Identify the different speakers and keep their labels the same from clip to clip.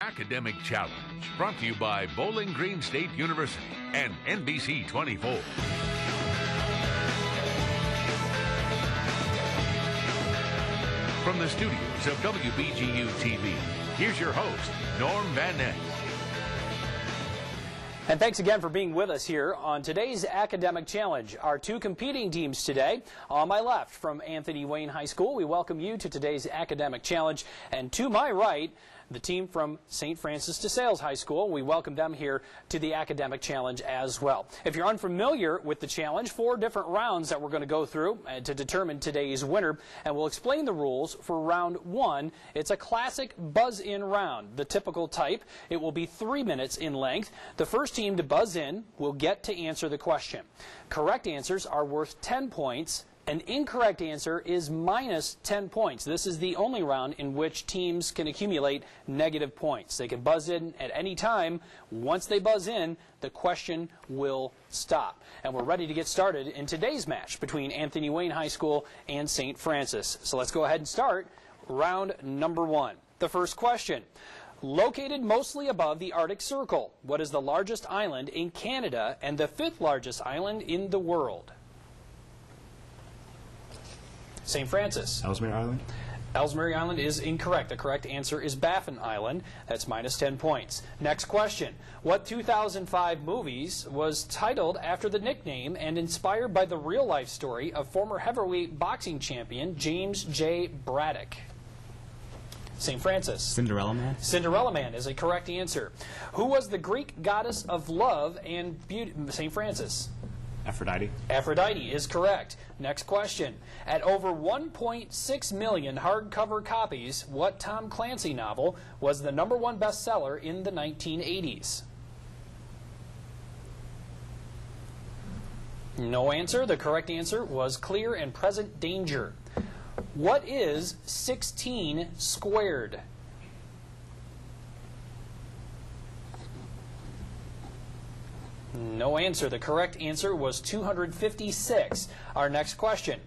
Speaker 1: Academic Challenge, brought to you by Bowling Green State University and NBC 24. From the studios of WBGU TV, here's your host, Norm Van Ness.
Speaker 2: And thanks again for being with us here on today's Academic Challenge. Our two competing teams today. On my left, from Anthony Wayne High School, we welcome you to today's Academic Challenge. And to my right, the team from St. Francis de Sales High School. We welcome them here to the Academic Challenge as well. If you're unfamiliar with the challenge, 4 different rounds that we're going to go through to determine today's winner, and we'll explain the rules for round 1. It's a classic buzz-in round, the typical type. It will be 3 minutes in length. The first team to buzz in will get to answer the question. Correct answers are worth 10 points. An incorrect answer is minus 10 points. This is the only round in which teams can accumulate negative points. They can buzz in at any time. Once they buzz in, the question will stop. And we're ready to get started in today's match between Anthony Wayne High School and St. Francis. So let's go ahead and start round number 1. The first question. Located mostly above the Arctic Circle, what is the largest island in Canada and the 5th largest island in the world? St. Francis.
Speaker 3: Ellesmere Island.
Speaker 2: Ellesmere Island is incorrect. The correct answer is Baffin Island. That's minus 10 points. Next question. What 2005 movies was titled after the nickname and inspired by the real-life story of former heavyweight boxing champion James J. Braddock? St. Francis.
Speaker 3: Cinderella Man.
Speaker 2: Cinderella Man is a correct answer. Who was the Greek goddess of love and beauty? St. Francis.
Speaker 3: Aphrodite.
Speaker 2: Aphrodite is correct. Next question. At over 1.6 million hardcover copies, what Tom Clancy novel was the #1 bestseller in the 1980s? No answer. The correct answer was Clear and Present Danger. What is 16 squared? No answer. The correct answer was 256. Our next question.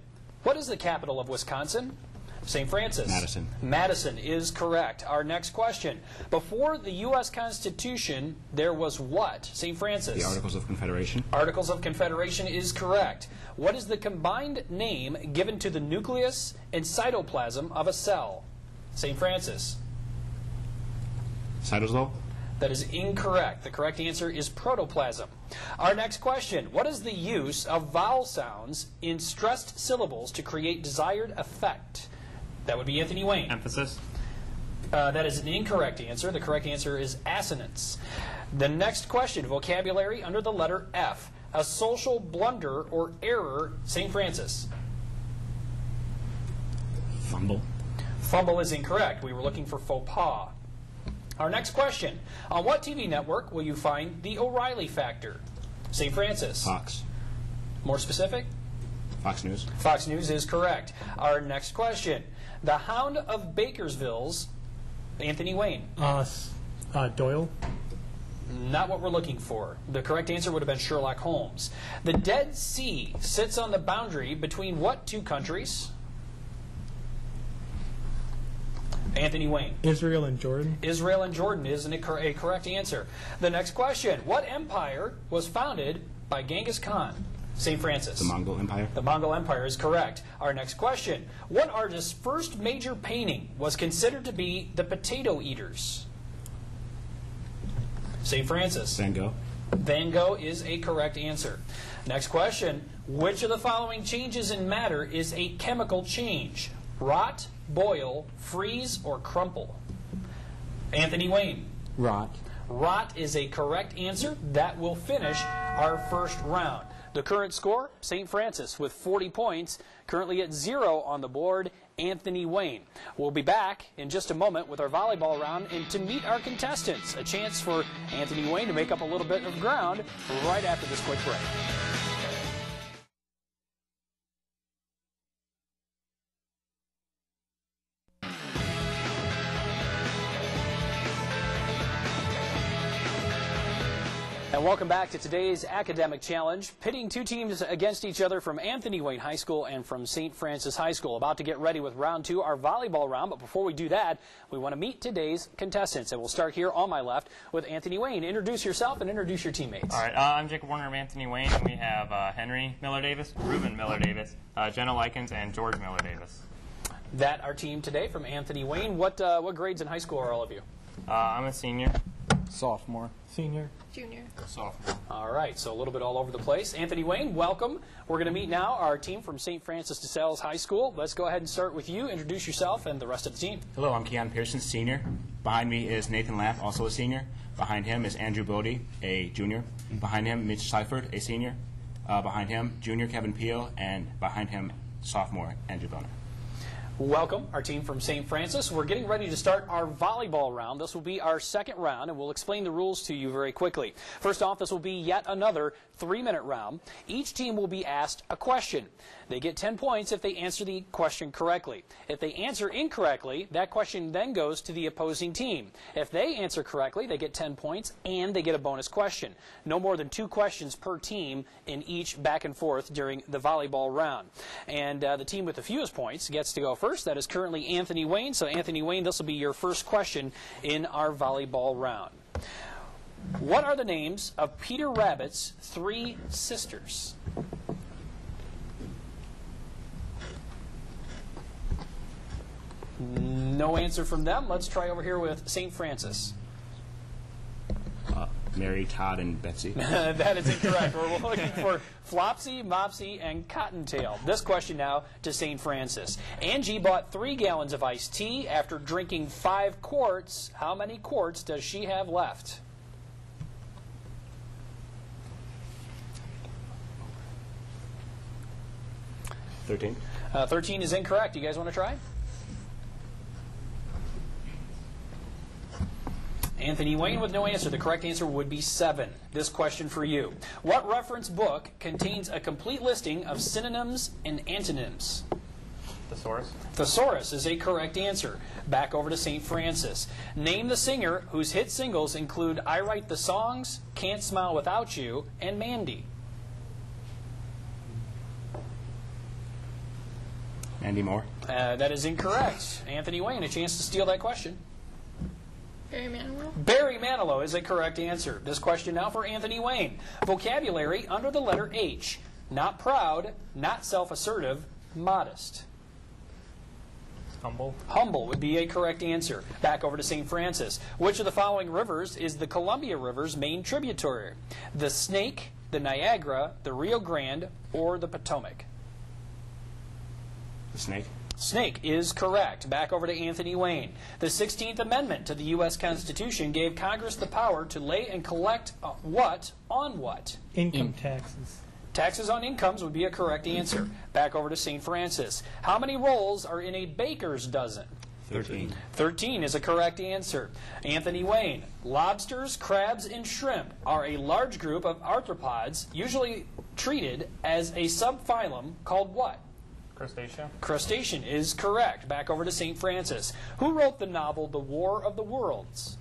Speaker 2: What is the capital of Wisconsin? St. Francis.
Speaker 3: Madison.
Speaker 2: Madison is correct. Our next question. Before the U.S. Constitution, there was what? St. Francis.
Speaker 3: The Articles of Confederation.
Speaker 2: Articles of Confederation is correct. What is the combined name given to the nucleus and cytoplasm of a cell? St. Francis.
Speaker 3: Cytosol.
Speaker 2: That is incorrect. The correct answer is protoplasm. Our next question. What is the use of vowel sounds in stressed syllables to create desired effect? That would be Anthony Wayne.
Speaker 3: Emphasis.
Speaker 2: That is an incorrect answer. The correct answer is assonance. The next question. Vocabulary under the letter F. A social blunder or error. St. Francis.
Speaker 3: Fumble.
Speaker 2: Fumble is incorrect. We were looking for faux pas. Our next question. On what TV network will you find the O'Reilly Factor? St. Francis.
Speaker 3: Fox.
Speaker 2: More specific?
Speaker 3: Fox News.
Speaker 2: Fox News is correct. Our next question. The Hound of Bakersville's Anthony Wayne.
Speaker 4: Doyle.
Speaker 2: Not what we're looking for. The correct answer would have been Sherlock Holmes. The Dead Sea sits on the boundary between what 2 countries? Anthony Wayne.
Speaker 4: Israel and Jordan.
Speaker 2: Israel and Jordan is a correct answer. The next question. What empire was founded by Genghis Khan? St. Francis.
Speaker 3: The Mongol Empire.
Speaker 2: The Mongol Empire is correct. Our next question. What artist's first major painting was considered to be The Potato Eaters? St. Francis.
Speaker 3: Van Gogh.
Speaker 2: Van Gogh is a correct answer. Next question. Which of the following changes in matter is a chemical change? Rot, boil, freeze, or crumple? Anthony Wayne.
Speaker 4: Rot.
Speaker 2: Rot is a correct answer. That will finish our first round. The current score, St. Francis with 40 points. Currently at 0 on the board, Anthony Wayne. We'll be back in just a moment with our volleyball round and to meet our contestants. A chance for Anthony Wayne to make up a little bit of ground right after this quick break. And welcome back to today's academic challenge, pitting two teams against each other from Anthony Wayne High School and from St. Francis High School. About to get ready with round two, our volleyball round. But before we do that, we want to meet today's contestants. And we'll start here on my left with Anthony Wayne. Introduce yourself and introduce your teammates.
Speaker 5: All right, I'm Jacob Warner of Anthony Wayne, and we have Henry Miller-Davis, Ruben Miller-Davis, Jenna Likens, and George Miller-Davis.
Speaker 2: That our team today from Anthony Wayne. What grades in high school are all of you?
Speaker 5: I'm a senior.
Speaker 6: Sophomore.
Speaker 4: Senior.
Speaker 7: Junior.
Speaker 6: Sophomore.
Speaker 2: All right, so a little bit all over the place. Anthony Wayne, welcome. We're going to meet now our team from St. Francis de Sales High School. Let's go ahead and start with you. Introduce yourself and the rest of the team.
Speaker 3: Hello, I'm Keon Pearson, senior. Behind me is Nathan Lapp, also a senior. Behind him is Andrew Bodie, a junior. Behind him, Mitch Seifert, a senior. Behind him, junior Kevin Peel, and behind him, sophomore Andrew Boner.
Speaker 2: Welcome, our team from St. Francis. We're getting ready to start our volleyball round. This will be our second round, and we'll explain the rules to you very quickly. First off, this will be yet another 3-minute round. Each team will be asked a question. They get 10 points if they answer the question correctly. If they answer incorrectly, that question then goes to the opposing team. If they answer correctly, they get 10 points, and they get a bonus question. No more than 2 questions per team in each back and forth during the volleyball round. And the team with the fewest points gets to go first. That is currently Anthony Wayne. So Anthony Wayne, this will be your first question in our volleyball round. What are the names of Peter Rabbit's 3 sisters? No answer from them. Let's try over here with St. Francis.
Speaker 3: Mary, Todd, and Betsy.
Speaker 2: That is incorrect. We're looking for Flopsy, Mopsy, and Cottontail. This question now to St. Francis. Angie bought 3 gallons of iced tea after drinking 5 quarts. How many quarts does she have left?
Speaker 3: $13.
Speaker 2: 13 is incorrect. You guys want to try? Anthony Wayne with no answer. The correct answer would be 7. This question for you. What reference book contains a complete listing of synonyms and antonyms?
Speaker 5: Thesaurus.
Speaker 2: Thesaurus is a correct answer. Back over to St. Francis. Name the singer whose hit singles include I Write the Songs, Can't Smile Without You, and Mandy.
Speaker 3: Mandy Moore.
Speaker 2: That is incorrect. Anthony Wayne, a chance to steal that question.
Speaker 7: Barry Manilow.
Speaker 2: Barry Manilow is a correct answer. This question now for Anthony Wayne. Vocabulary under the letter H. Not proud, not self-assertive, modest.
Speaker 5: Humble.
Speaker 2: Humble would be a correct answer. Back over to St. Francis. Which of the following rivers is the Columbia River's main tributary? The Snake, the Niagara, the Rio Grande, or the Potomac?
Speaker 3: The Snake.
Speaker 2: Snake is correct. Back over to Anthony Wayne. The 16th Amendment to the U.S. Constitution gave Congress the power to lay and collect what on what?
Speaker 4: Income taxes.
Speaker 2: Taxes on incomes would be a correct answer. Back over to St. Francis. How many rolls are in a baker's dozen?
Speaker 3: 13.
Speaker 2: 13 is a correct answer. Anthony Wayne. Lobsters, crabs, and shrimp are a large group of arthropods usually treated as a subphylum called what?
Speaker 5: Crustacea.
Speaker 2: Crustacean is correct. Back over to St. Francis. Who wrote the novel The War of the Worlds?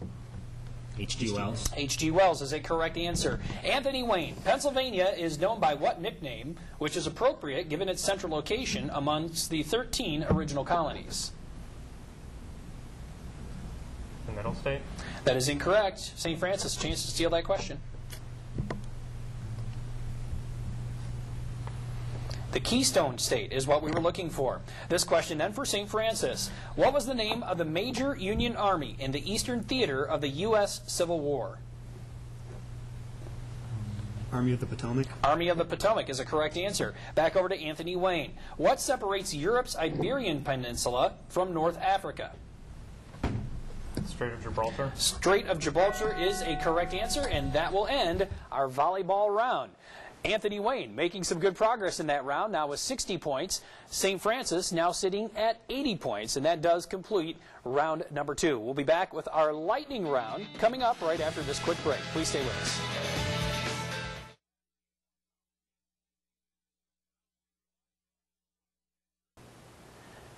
Speaker 3: H.G. Wells.
Speaker 2: H.G. Wells is a correct answer. Anthony Wayne. Pennsylvania is known by what nickname, which is appropriate given its central location amongst the 13 original colonies?
Speaker 5: The Middle State.
Speaker 2: That is incorrect. St. Francis, chance to steal that question. The Keystone State is what we were looking for. This question then for St. Francis. What was the name of the major Union Army in the Eastern Theater of the U.S. Civil War?
Speaker 6: Army of the Potomac.
Speaker 2: Army of the Potomac is a correct answer. Back over to Anthony Wayne. What separates Europe's Iberian Peninsula from North Africa?
Speaker 5: Strait of Gibraltar.
Speaker 2: Strait of Gibraltar is a correct answer, and that will end our volleyball round. Anthony Wayne making some good progress in that round, now with 60 points. St. Francis now sitting at 80 points, and that does complete round number 2. We'll be back with our lightning round coming up right after this quick break. Please stay with us.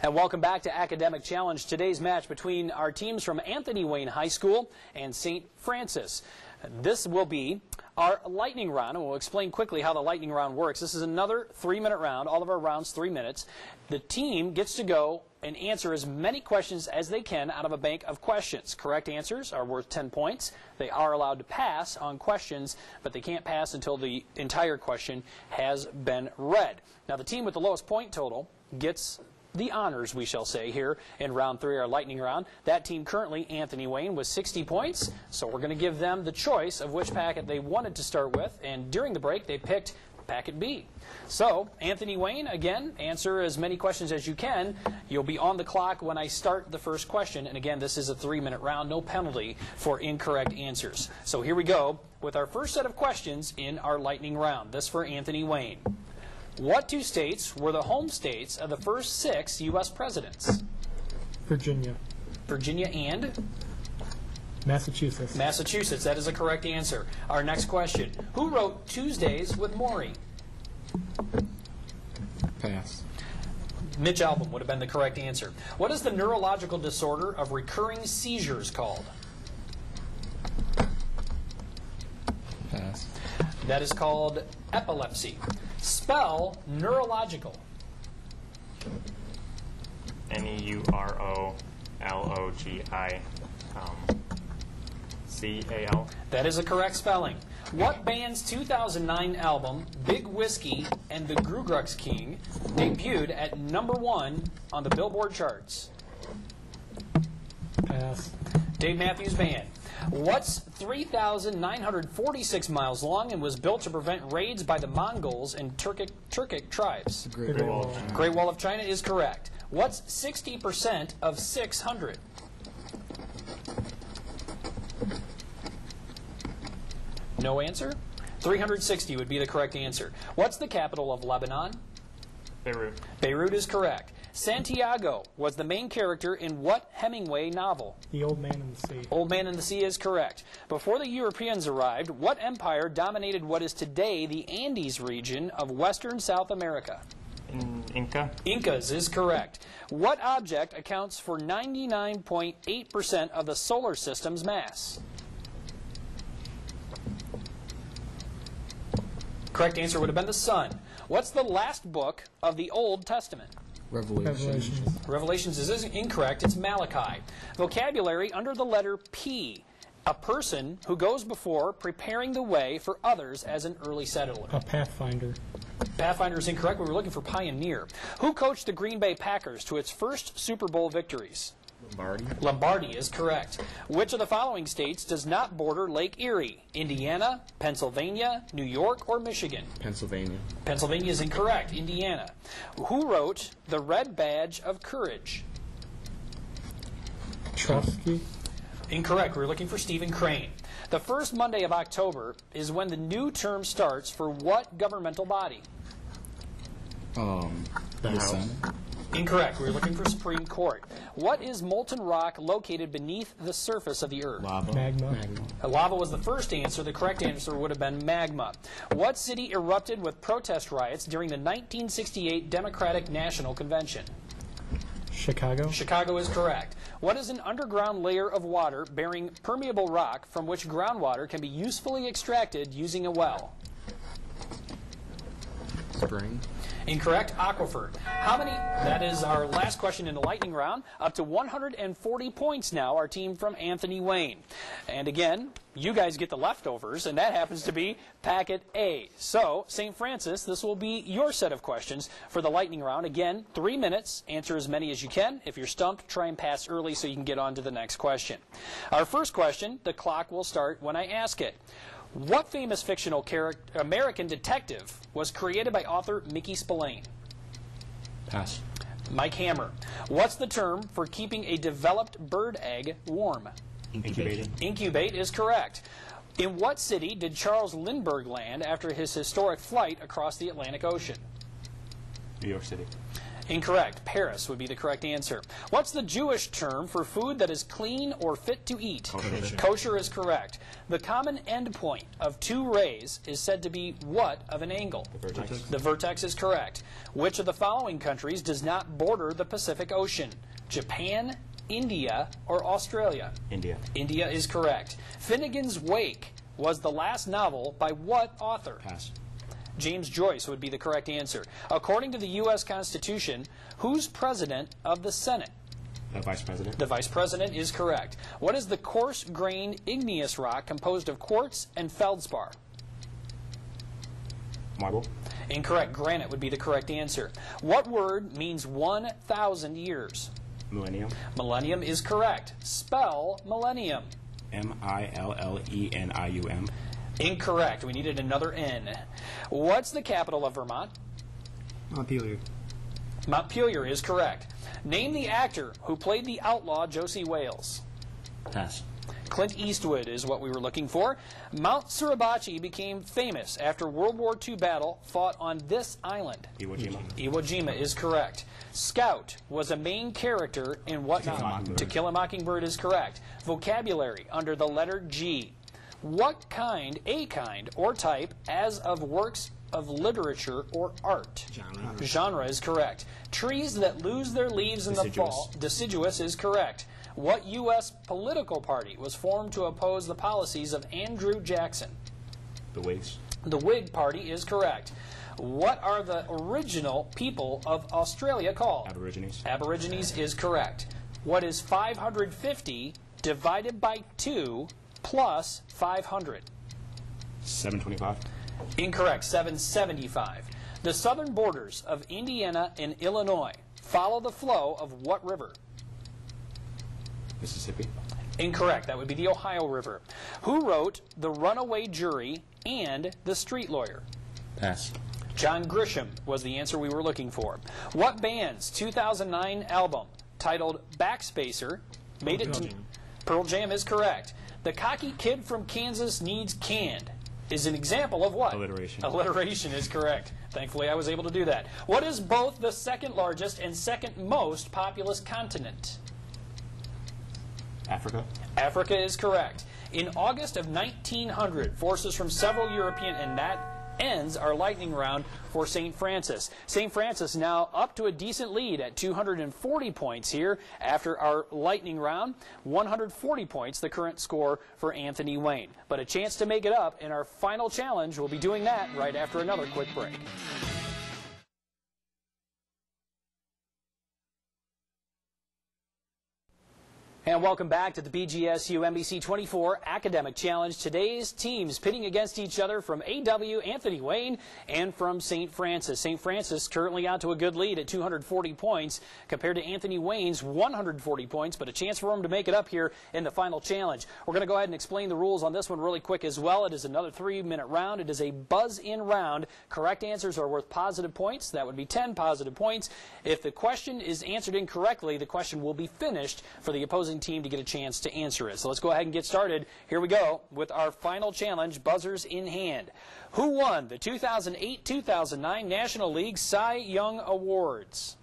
Speaker 2: And welcome back to Academic Challenge. Today's match between our teams from Anthony Wayne High School and St. Francis. This will be our lightning round, and we'll explain quickly how the lightning round works. This is another 3-minute round. All of our rounds 3 minutes. The team gets to go and answer as many questions as they can out of a bank of questions. Correct answers are worth 10 points. They are allowed to pass on questions, but they can't pass until the entire question has been read. Now, the team with the lowest point total gets the honors, we shall say, here in round 3, our lightning round. That team currently, Anthony Wayne, with 60 points. So we're going to give them the choice of which packet they wanted to start with. And during the break, they picked packet B. So, Anthony Wayne, again, answer as many questions as you can. You'll be on the clock when I start the first question. And again, this is a 3-minute round, no penalty for incorrect answers. So here we go with our first set of questions in our lightning round. This for Anthony Wayne. What 2 states were the home states of the first 6 U.S. presidents?
Speaker 4: Virginia.
Speaker 2: Virginia and?
Speaker 4: Massachusetts.
Speaker 2: Massachusetts. That is a correct answer. Our next question. Who wrote Tuesdays with Morrie?
Speaker 6: Pass.
Speaker 2: Mitch Albom would have been the correct answer. What is the neurological disorder of recurring seizures called?
Speaker 6: Pass.
Speaker 2: That is called epilepsy. Spell neurological.
Speaker 5: Neurological.
Speaker 2: That is a correct spelling. What band's 2009 album, Big Whiskey and the Grugrux King, debuted at #1 on the Billboard charts?
Speaker 4: Pass.
Speaker 2: Dave Matthews Band. What's 3,946 miles long and was built to prevent raids by the Mongols and Turkic tribes?
Speaker 4: Great Wall.
Speaker 2: Great Wall of China is correct. What's 60% of 600? No answer? 360 would be the correct answer. What's the capital of Lebanon?
Speaker 5: Beirut.
Speaker 2: Beirut is correct. Santiago was the main character in what Hemingway novel?
Speaker 4: The Old Man in the Sea.
Speaker 2: Old Man in the Sea is correct. Before the Europeans arrived, what empire dominated what is today the Andes region of western South America?
Speaker 5: Inca.
Speaker 2: Incas is correct. What object accounts for 99.8% of the solar system's mass? Correct answer would have been the sun. What's the last book of the Old Testament?
Speaker 6: Revelations.
Speaker 2: Revelations is incorrect. It's Malachi. Vocabulary under the letter P. A person who goes before preparing the way for others as an early settler.
Speaker 4: A Pathfinder.
Speaker 2: Pathfinder is incorrect. We were looking for pioneer. Who coached the Green Bay Packers to its first Super Bowl victories?
Speaker 6: Lombardi.
Speaker 2: Lombardi is correct. Which of the following states does not border Lake Erie? Indiana, Pennsylvania, New York, or Michigan?
Speaker 6: Pennsylvania.
Speaker 2: Pennsylvania is incorrect. Indiana. Who wrote The Red Badge of Courage?
Speaker 4: Trotsky.
Speaker 2: Incorrect. We're looking for Stephen Crane. The first Monday of October is when the new term starts for what governmental body?
Speaker 6: The Senate.
Speaker 2: Incorrect. We're looking for Supreme Court. What is molten rock located beneath the surface of the Earth?
Speaker 6: Lava.
Speaker 4: Magma.
Speaker 2: Lava was the first answer. The correct answer would have been magma. What city erupted with protest riots during the 1968 Democratic National Convention?
Speaker 4: Chicago.
Speaker 2: Chicago is correct. What is an underground layer of water bearing permeable rock from which groundwater can be usefully extracted using a well?
Speaker 6: Spring.
Speaker 2: Incorrect. Aquifer. How many? That is our last question in the lightning round. Up to 140 points now, our team from Anthony Wayne. And again, you guys get the leftovers, and that happens to be Packet A. So, St. Francis, this will be your set of questions for the lightning round. Again, 3 minutes. Answer as many as you can. If you're stumped, try and pass early so you can get on to the next question. Our first question, the clock will start when I ask it. What famous fictional American detective was created by author Mickey Spillane?
Speaker 6: Pass.
Speaker 2: Mike Hammer. What's the term for keeping a developed bird egg warm?
Speaker 6: Incubated.
Speaker 2: Incubate is correct. In what city did Charles Lindbergh land after his historic flight across the Atlantic Ocean?
Speaker 3: New York City.
Speaker 2: Incorrect. Paris would be the correct answer. What's the Jewish term for food that is clean or fit to eat?
Speaker 6: Kosher.
Speaker 2: Kosher is correct. The common endpoint of two rays is said to be what of an angle?
Speaker 3: The vertex.
Speaker 2: The vertex is correct. Which of the following countries does not border the Pacific Ocean? Japan, India, or Australia?
Speaker 3: India.
Speaker 2: India is correct. Finnegan's Wake was the last novel by what author?
Speaker 6: Pass.
Speaker 2: James Joyce would be the correct answer. According to the U.S. Constitution, who's president of the Senate?
Speaker 3: The Vice President.
Speaker 2: The Vice President is correct. What is the coarse-grained igneous rock composed of quartz and feldspar?
Speaker 3: Marble.
Speaker 2: Incorrect. Granite would be the correct answer. What word means 1,000 years?
Speaker 3: Millennium.
Speaker 2: Millennium is correct. Spell millennium.
Speaker 3: Millenium.
Speaker 2: Incorrect. We needed another N. What's the capital of Vermont?
Speaker 6: Montpelier.
Speaker 2: Montpelier is correct. Name the actor who played the outlaw Josie Wales.
Speaker 6: Pass.
Speaker 2: Clint Eastwood is what we were looking for. Mount Suribachi became famous after World War II battle fought on this island.
Speaker 3: Iwo Jima.
Speaker 2: Iwo Jima is correct. Scout was a main character in what novel? To Kill a Mockingbird is correct. Vocabulary under the letter G. What kind, or type, as of works of literature or art?
Speaker 6: Genre.
Speaker 2: Genre is correct. Trees that lose their leaves in the fall. Deciduous is correct. What U.S. political party was formed to oppose the policies of Andrew Jackson?
Speaker 3: The Whigs.
Speaker 2: The Whig Party is correct. What are the original people of Australia called?
Speaker 3: Aborigines.
Speaker 2: Aborigines is correct. What is 550 divided by 2 plus 500?
Speaker 3: 725.
Speaker 2: Incorrect. 775. The southern borders of Indiana and Illinois follow the flow of what river?
Speaker 3: Mississippi.
Speaker 2: Incorrect. That would be the Ohio River. Who wrote The Runaway Jury and The Street Lawyer?
Speaker 6: Pass.
Speaker 2: John Grisham was the answer we were looking for. What band's 2009 album, titled Backspacer, made it to... Pearl Jam is correct. The cocky kid from Kansas needs canned is an example of what?
Speaker 3: Alliteration.
Speaker 2: Alliteration is correct. Thankfully, I was able to do that. What is both the second largest and second most populous continent?
Speaker 3: Africa.
Speaker 2: Africa is correct. In August of 1900, forces from several European, and that ends our lightning round for St. Francis. St. Francis now up to a decent lead at 240 points here after our lightning round. 140 points, the current score for Anthony Wayne. But a chance to make it up in our final challenge. We'll be doing that right after another quick break. And welcome back to the BGSU NBC 24 Academic Challenge. Today's teams pitting against each other from AW, Anthony Wayne, and from St. Francis. St. Francis currently out to a good lead at 240 points compared to Anthony Wayne's 140 points, but a chance for him to make it up here in the final challenge. We're going to go ahead and explain the rules on this one really quick as well. It is another 3-minute round. It is a buzz-in round. Correct answers are worth positive points. That would be 10 positive points. If the question is answered incorrectly, the question will be finished for the opposing team to get a chance to answer it. So let's go ahead and get started. Here we go with our final challenge, buzzers in hand. Who won the 2008-2009 National League Cy Young Awards?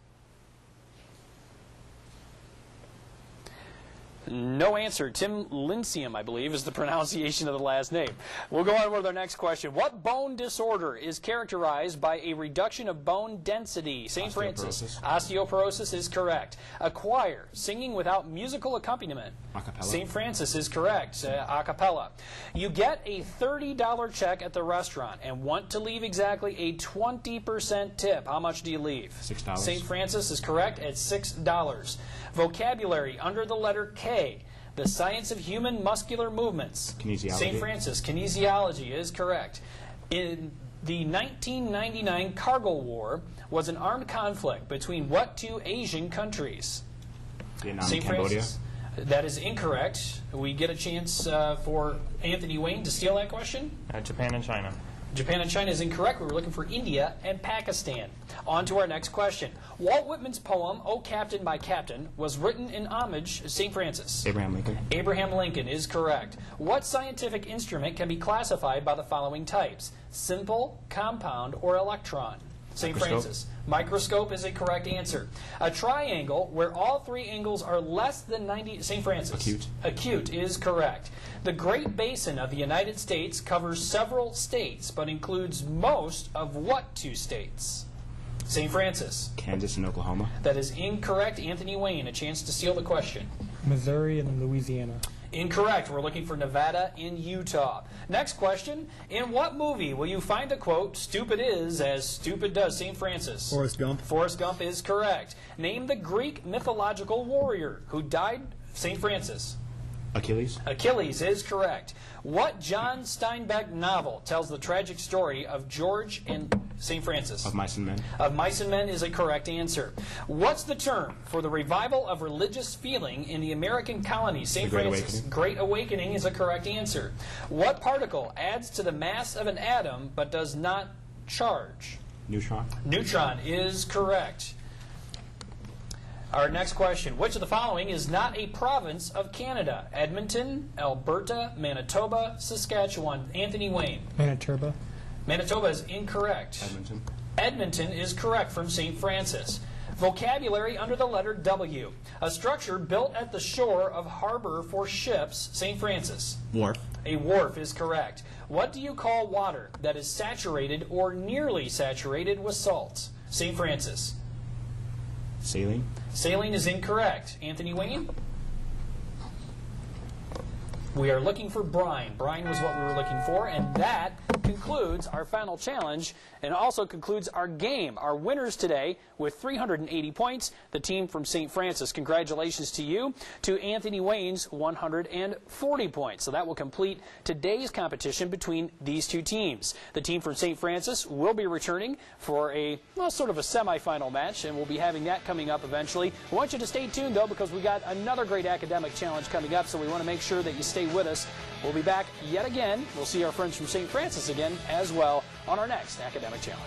Speaker 2: No answer. Tim Lincium, I believe, is the pronunciation of the last name. We'll go on with our next question. What bone disorder is characterized by a reduction of bone density? St. Francis. Osteoporosis is correct. Acquire, singing without musical accompaniment.
Speaker 3: Acapella.
Speaker 2: St. Francis is correct. A cappella. You get a $30 check at the restaurant and want to leave exactly a 20% tip. How much do you leave?
Speaker 3: $6.
Speaker 2: St. Francis is correct at $6. Vocabulary under the letter K. The science of human muscular movements.
Speaker 3: Kinesiology.
Speaker 2: St. Francis. Kinesiology is correct. In the 1999 Kargil War was an armed conflict between what two Asian countries?
Speaker 3: Vietnam,
Speaker 2: St.
Speaker 3: Cambodia.
Speaker 2: Francis. That is incorrect. We get a chance for Anthony Wayne to steal that question.
Speaker 5: Japan and China.
Speaker 2: Japan and China is incorrect. We were looking for India and Pakistan. On to our next question. Walt Whitman's poem, "O Captain, My Captain," was written in homage to St. Francis.
Speaker 3: Abraham Lincoln.
Speaker 2: Abraham Lincoln is correct. What scientific instrument can be classified by the following types? Simple, compound, or electron? St.
Speaker 3: Microscope.
Speaker 2: Francis. Microscope is a correct answer. A triangle where all three angles are less than 90... St. Francis.
Speaker 3: Acute.
Speaker 2: Acute is correct. The Great Basin of the United States covers several states, but includes most of what two states? St. Francis.
Speaker 3: Kansas and Oklahoma.
Speaker 2: That is incorrect. Anthony Wayne, a chance to steal the question.
Speaker 4: Missouri and Louisiana.
Speaker 2: Incorrect. We're looking for Nevada in Utah. Next question. In what movie will you find a quote, "Stupid is as stupid does"? St. Francis.
Speaker 6: Forrest Gump.
Speaker 2: Forrest Gump is correct. Name the Greek mythological warrior who died. St. Francis.
Speaker 3: Achilles.
Speaker 2: Achilles is correct. What John Steinbeck novel tells the tragic story of George and St. Francis?
Speaker 3: Of Mice and Men.
Speaker 2: Of Mice and Men is a correct answer. What's the term for the revival of religious feeling in the American colonies? St.
Speaker 3: The Great
Speaker 2: Francis.
Speaker 3: Awakening.
Speaker 2: Great Awakening is a correct answer. What particle adds to the mass of an atom but does not charge?
Speaker 3: Neutron.
Speaker 2: Neutron is correct. Our next question. Which of the following is not a province of Canada? Edmonton, Alberta, Manitoba, Saskatchewan. Anthony Wayne.
Speaker 4: Manitoba.
Speaker 2: Manitoba is incorrect.
Speaker 3: Edmonton.
Speaker 2: Edmonton is correct from St. Francis. Vocabulary under the letter W. A structure built at the shore of harbor for ships. St. Francis.
Speaker 6: Wharf.
Speaker 2: A wharf is correct. What do you call water that is saturated or nearly saturated with salt? St. Francis.
Speaker 3: Saline.
Speaker 2: Saline is incorrect. Anthony Wayne? We are looking for brine. Brine was what we were looking for, and that concludes our final challenge and also concludes our game. Our winners today with 380 points, the team from St. Francis. Congratulations to you. To Anthony Wayne's 140 points. So that will complete today's competition between these two teams. The team from St. Francis will be returning for a, well, sort of a semifinal match, and we'll be having that coming up eventually. I want you to stay tuned, though, because we got another great academic challenge coming up, so we want to make sure that you stay with us. We'll be back yet again. We'll see our friends from St. Francis again as well on our next academic challenge.